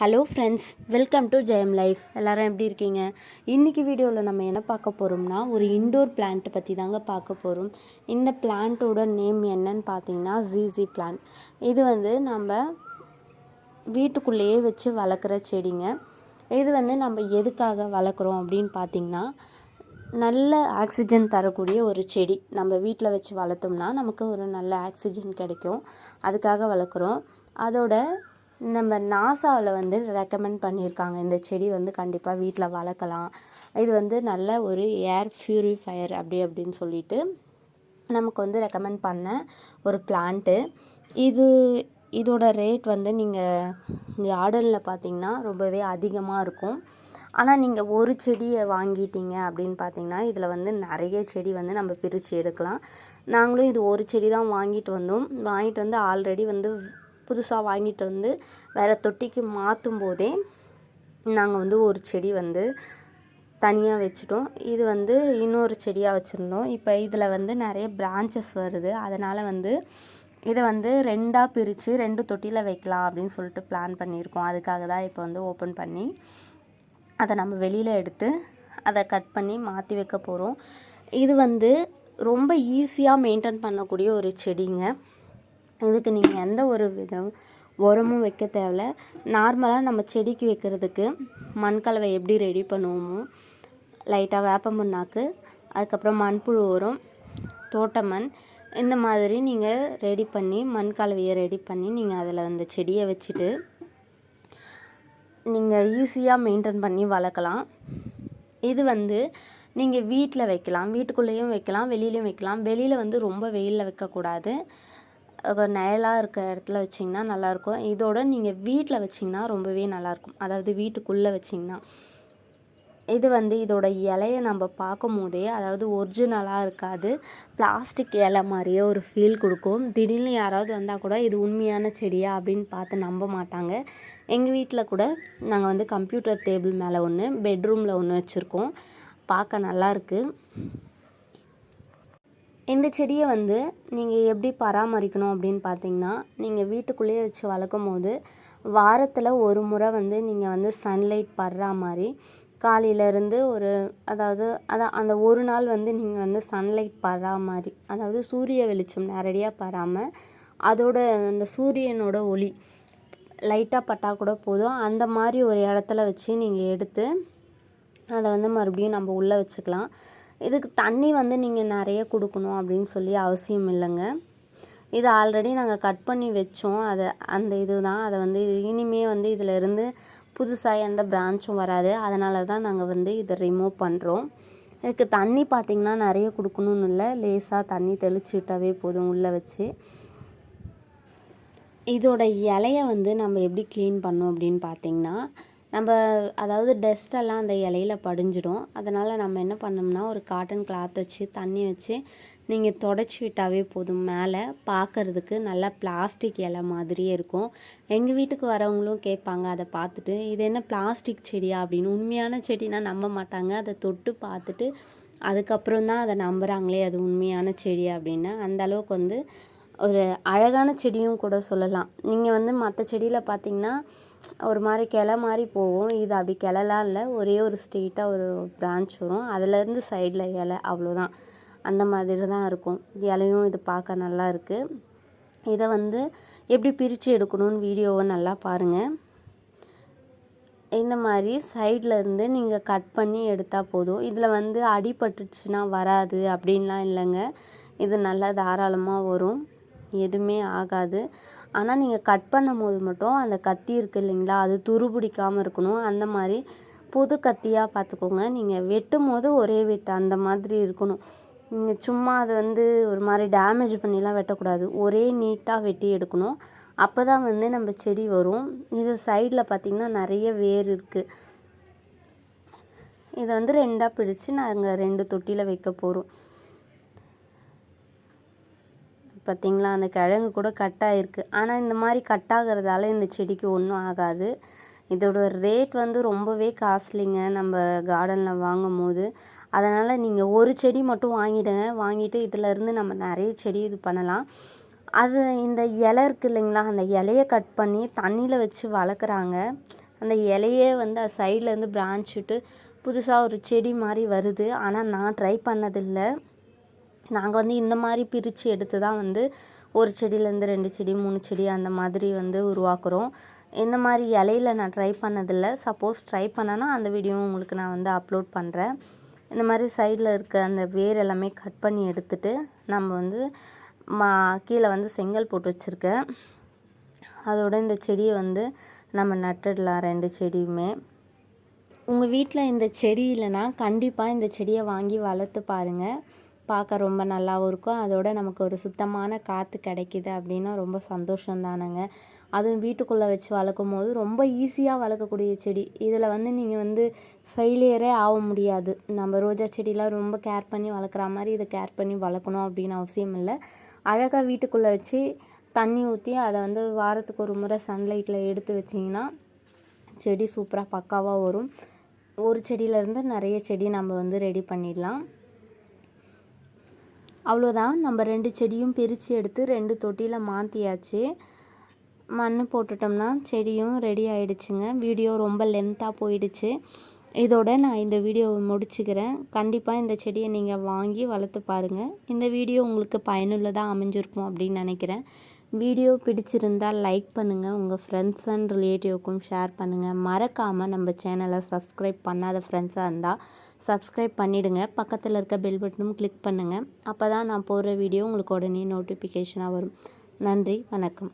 Hello friends, welcome to Jayam life. எல்லோரும் எப்படி இருக்கீங்க? இன்றைக்கி வீடியோவில் நம்ம என்ன பார்க்க போகிறோம்னா, ஒரு இன்டோர் பிளான்ட் பற்றி தாங்க பார்க்க போகிறோம். இந்த பிளான்ட்டோட நேம் என்னன்னு பார்த்தீங்கன்னா ஜிசி பிளான்ட். இது நம்ம வீட்டுக்குள்ளேயே வச்சு வளர்க்குற செடிங்க. இது நம்ம எதுக்காக வளர்க்குறோம் அப்படின்னு பார்த்திங்கன்னா, நல்ல ஆக்சிஜன் தரக்கூடிய ஒரு செடி. நம்ம வீட்டில் வச்சு வளர்த்தோம்னா நமக்கு ஒரு நல்ல ஆக்சிஜன் கிடைக்கும். அதுக்காக வளர்க்குறோம். அதோட நம்ம நாசாவில் ரெக்கமெண்ட் பண்ணியிருக்காங்க, இந்த செடி கண்டிப்பாக வீட்டில் வளர்க்கலாம். இது நல்ல ஒரு ஏர் ப்யூரிஃபையர் அப்படின்னு சொல்லிட்டு நமக்கு ரெக்கமெண்ட் பண்ண ஒரு பிளான்ட்டு. இதோட ரேட் நீங்கள் கார்டனில் பார்த்திங்கன்னா ரொம்பவே அதிகமாக இருக்கும். ஆனால் நீங்கள் ஒரு செடியை வாங்கிட்டீங்க அப்படின்னு பார்த்தீங்கன்னா, இதில் நிறைய செடி நம்ம பிரித்து எடுக்கலாம். நாங்களும் இது ஒரு செடி தான் வாங்கிட்டு வந்து ஆல்ரெடி புதுசாக வாங்கிட்டு வேறு தொட்டிக்கு மாற்றும் போதே நாங்கள் ஒரு செடி தனியாக வச்சுட்டோம். இது இன்னொரு செடியாக வச்சுருந்தோம். இப்போ இதில் நிறைய பிரான்ச்சஸ் வருது. அதனால் இதை ரெண்டாக பிரித்து 2 தொட்டியில் வைக்கலாம் அப்படின்னு சொல்லிட்டு பிளான் பண்ணியிருக்கோம். அதுக்காக தான் இப்போ ஓப்பன் பண்ணி அதை நம்ம வெளியில் எடுத்து அதை கட் பண்ணி மாற்றி வைக்க போகிறோம். இது ரொம்ப ஈஸியாக மெயின்டைன் பண்ணக்கூடிய ஒரு செடிங்க. இதுக்கு நீங்கள் எந்த ஒரு உரமும் வைக்க தேவையில்ல. நார்மலாக நம்ம செடிக்கு வைக்கிறதுக்கு மண்கலவை எப்படி ரெடி பண்ணுவோமோ, லைட்டாக வேப்ப மண்ணாக்கு, அதுக்கப்புறம் மண்புழு உரம், தோட்ட மண், இந்த மாதிரி நீங்கள் ரெடி பண்ணி மண் கலவையை ரெடி பண்ணி நீங்கள் அதில் செடியை வச்சுட்டு நீங்கள் ஈஸியாக மெயின்டைன் பண்ணி வளர்க்கலாம். இது நீங்கள் வீட்டில் வைக்கலாம், வீட்டுக்குள்ளேயும் வைக்கலாம், வெளியிலையும் வைக்கலாம். வெளியில் ரொம்ப வெயிலில் வைக்கக்கூடாது. நிழலாக இருக்க இடத்துல வச்சிங்கன்னா நல்லாயிருக்கும். இதோட நீங்கள் வீட்டில் வச்சிங்கன்னா ரொம்பவே நல்லாயிருக்கும். அதாவது வீட்டுக்குள்ளே வச்சிங்கன்னா இது இதோட இலையை நம்ம பார்க்கும் போதே அதாவது ஒரிஜினலாக இருக்காது, பிளாஸ்டிக் இலை மாதிரியே ஒரு ஃபீல் கொடுக்கும். திடீர்னு யாராவது வந்தால் கூட இது உண்மையான செடியா அப்படின்னு பார்த்து நம்ப மாட்டாங்க. எங்கள் வீட்டில் கூட நாங்கள் கம்ப்யூட்டர் டேபிள் மேலே ஒன்று, பெட்ரூமில் ஒன்று வச்சுருக்கோம். பார்க்க நல்லாயிருக்கு. இந்த செடியை நீங்கள் எப்படி பராமரிக்கணும் அப்படின்னு பார்த்தீங்கன்னா, நீங்கள் வீட்டுக்குள்ளேயே வச்சு வளர்க்கும் போது வாரத்தில் ஒரு முறை நீங்கள் சன்லைட் படுற மாதிரி காலையிலேருந்து அதாவது அந்த ஒரு நாள் நீங்கள் சன்லைட் படுற மாதிரி, அதாவது சூரிய வெளிச்சம் நேரடியாக படாமல் அதோட அந்த சூரியனோட ஒளி லைட்டாக பட்டால் கூட போதும். அந்த மாதிரி ஒரு இடத்துல வச்சு நீங்கள் எடுத்து அதை மறுபடியும் நம்ம உள்ளே வச்சுக்கலாம். இதுக்கு தண்ணி நீங்கள் நிறைய கொடுக்கணும் அப்படின்னு சொல்லி அவசியம் இல்லைங்க. இது ஆல்ரெடி நாங்கள் கட் பண்ணி வச்சோம். அந்த இதுதான் அதை இனிமே இதில் இருந்து புதுசாக எந்த பிரான்ச்சும் வராது. அதனால தான் நாங்கள் இதை ரிமூவ் பண்ணுறோம். இதுக்கு தண்ணி பார்த்திங்கன்னா நிறைய கொடுக்கணும்னு இல்லை, லேசாக தண்ணி தெளிச்சு விட்டாவே போதும் உள்ளே வச்சு. இதோட இலையை நம்ம எப்படி க்ளீன் பண்ணோம் அப்படின்னு பார்த்திங்கன்னா, அதாவது டஸ்ட்டெல்லாம் அந்த இலையில படிஞ்சிடும். அதனால் நம்ம என்ன பண்ணோம்னா, ஒரு காட்டன் கிளாத் வச்சு தண்ணி வச்சு நீங்கள் தொடச்சி விட்டாவே போதும். மேலே பார்க்குறதுக்கு நல்லா பிளாஸ்டிக் இலை மாதிரியே இருக்கும். எங்கள் வீட்டுக்கு வரவங்களும் கேட்பாங்க அதை பார்த்துட்டு, இது என்ன பிளாஸ்டிக் செடியா அப்படின்னு. உண்மையான செடினா நம்ப மாட்டாங்க. அதை தொட்டு பார்த்துட்டு அதுக்கப்புறம் தான் அதை நம்புகிறாங்களே அது உண்மையான செடி அப்படின்னு. அந்த அளவுக்கு ஒரு அழகான செடியும் கூட சொல்லலாம். நீங்கள் மற்ற செடியில் பார்த்திங்கன்னா ஒரு மாதிரி கிளை மாதிரி போகும். இது அப்படி கிளைலாம் இல்லை, ஒரே ஒரு ஸ்ட்ரெயிட்டாக ஒரு பிரான்ச் வரும், அதுலேருந்து சைடில் இலை, அவ்வளோதான். அந்த மாதிரி தான் இருக்கும் இலையும். இது பார்க்க நல்லா இருக்குது. இதை எப்படி பிரித்து எடுக்கணும்னு வீடியோவை நல்லா பாருங்கள். இந்த மாதிரி சைடில் இருந்து நீங்கள் கட் பண்ணி எடுத்தால் போதும். இதில் அடிபட்டுச்சுன்னா வராது அப்படின்லாம் இல்லைங்க. இது நல்லா தாராளமாக வரும், எதுவுமே ஆகாது. ஆனால் நீங்கள் கட் பண்ணும் போது மட்டும் அந்த கத்தி இருக்குது இல்லைங்களா, அது துரு பிடிக்காமல் இருக்கணும். அந்த மாதிரி புது கத்தியாக பார்த்துக்கோங்க. நீங்கள் வெட்டும் போது ஒரே வெட்டு அந்த மாதிரி இருக்கணும். நீங்கள் சும்மா அதை ஒரு மாதிரி டேமேஜ் பண்ணிலாம் வெட்டக்கூடாது. ஒரே நீட்டாக வெட்டி எடுக்கணும். அப்போ தான் நம்ம செடி வரும். இது சைடில் பார்த்திங்கன்னா நிறைய வேர் இருக்குது. இதை 2ஆக பிரித்து நாங்கள் 2 தொட்டியில் வைக்க போகிறோம். பார்த்திங்களா, அந்த கிழங்கு கூட கட் ஆகிருக்கு. ஆனால் இந்த மாதிரி கட் ஆகிறதால இந்த செடிக்கு ஒன்றும் ஆகாது. இதோட ரேட் ரொம்பவே காஸ்ட்லிங்க நம்ம கார்டனில் வாங்கும் போது. அதனால் நீங்கள் ஒரு செடி மட்டும் வாங்கிடுங்க. வாங்கிட்டு இதிலேருந்து நம்ம நிறைய செடி இது பண்ணலாம். இந்த இலை இருக்குது இல்லைங்களா, அந்த இலையை கட் பண்ணி தண்ணியில் வச்சு வளர்க்குறாங்க. அந்த இலையே வந்து சைட்லேருந்து பிரான்ச் விட்டு புதுசாக ஒரு செடி மாதிரி வருது. ஆனால் நான் ட்ரை பண்ணதில்லை. நாங்கள் வந்து இந்த மாதிரி பிரித்து எடுத்து தான் வந்து ஒரு செடியிலேருந்து 2 செடி 3 செடி அந்த மாதிரி வந்து உருவாக்குறோம். இந்த மாதிரி இலையில நான் ட்ரை பண்ணதில்லை. சப்போஸ் ட்ரை பண்ணேன்னா அந்த வீடியோவும் உங்களுக்கு நான் வந்து அப்லோட் பண்ணுறேன். இந்த மாதிரி சைடில் இருக்க அந்த வேர் எல்லாமே கட் பண்ணி எடுத்துட்டு நம்ம வந்து கீழே வந்து செங்கல் போட்டு வச்சுருக்கேன். அதோட இந்த செடியை வந்து நம்ம நட்டுடலாம் 2 செடியுமே. உங்கள் வீட்டில் இந்த செடி இல்லைன்னா கண்டிப்பாக இந்த செடியை வாங்கி வளர்த்து பாருங்கள். பார்க்க ரொம்ப நல்லாவும் இருக்கும். அதோட நமக்கு ஒரு சுத்தமான காற்று கிடைக்கிது அப்படின்னா ரொம்ப சந்தோஷந்தானங்க. அதுவும் வீட்டுக்குள்ளே வச்சு வளர்க்கும் போது ரொம்ப ஈஸியாக வளர்க்கக்கூடிய செடி. இதில் வந்து நீங்கள் வந்து ஃபெயிலியரே ஆக முடியாது. நம்ம ரோஜா செடிலாம் ரொம்ப கேர் பண்ணி வளர்க்குற மாதிரி இதை கேர் பண்ணி வளர்க்கணும் அப்படின்னு அவசியம் இல்லை. அழகாக வீட்டுக்குள்ளே வச்சு தண்ணி ஊற்றி அதை வந்து வாரத்துக்கு ஒரு முறை சன்லைட்டில் எடுத்து வச்சிங்கன்னா செடி சூப்பராக பக்காவாக வரும். ஒரு செடியிலேருந்து நிறைய செடி நம்ம வந்து ரெடி பண்ணிடலாம். அவ்வளோதான். நம்ம 2 செடியும் பிரித்து எடுத்து 2 தொட்டியில் மாற்றியாச்சு. மண் போட்டுட்டோம்னா செடியும் ரெடி ஆகிடுச்சுங்க. வீடியோ ரொம்ப லென்த்தாக போயிடுச்சு. இதோட நான் இந்த வீடியோவை முடிச்சுக்கிறேன். கண்டிப்பாக இந்த செடியை நீங்கள் வாங்கி வளர்த்து பாருங்கள். இந்த வீடியோ உங்களுக்கு பயனுள்ளதாக அமைஞ்சிருக்கும் அப்படின்னு நினைக்கிறேன். வீடியோ பிடிச்சிருந்தால் லைக் பண்ணுங்கள். உங்கள் ஃப்ரெண்ட்ஸ் அண்ட் ரிலேட்டிவ்க்கும் ஷேர் பண்ணுங்கள். மறக்காமல் நம்ம சேனலை சப்ஸ்கிரைப் பண்ணாத ஃப்ரெண்ட்ஸாக இருந்தால் சப்ஸ்கிரைப் பண்ணிவிடுங்க. பக்கத்தில் இருக்க பெல் பட்டனும் கிளிக் பண்ணுங்கள். அப்போ தான் நான் போடுற வீடியோ உங்களுக்கு உடனே நோட்டிஃபிகேஷனாக வரும். நன்றி, வணக்கம்.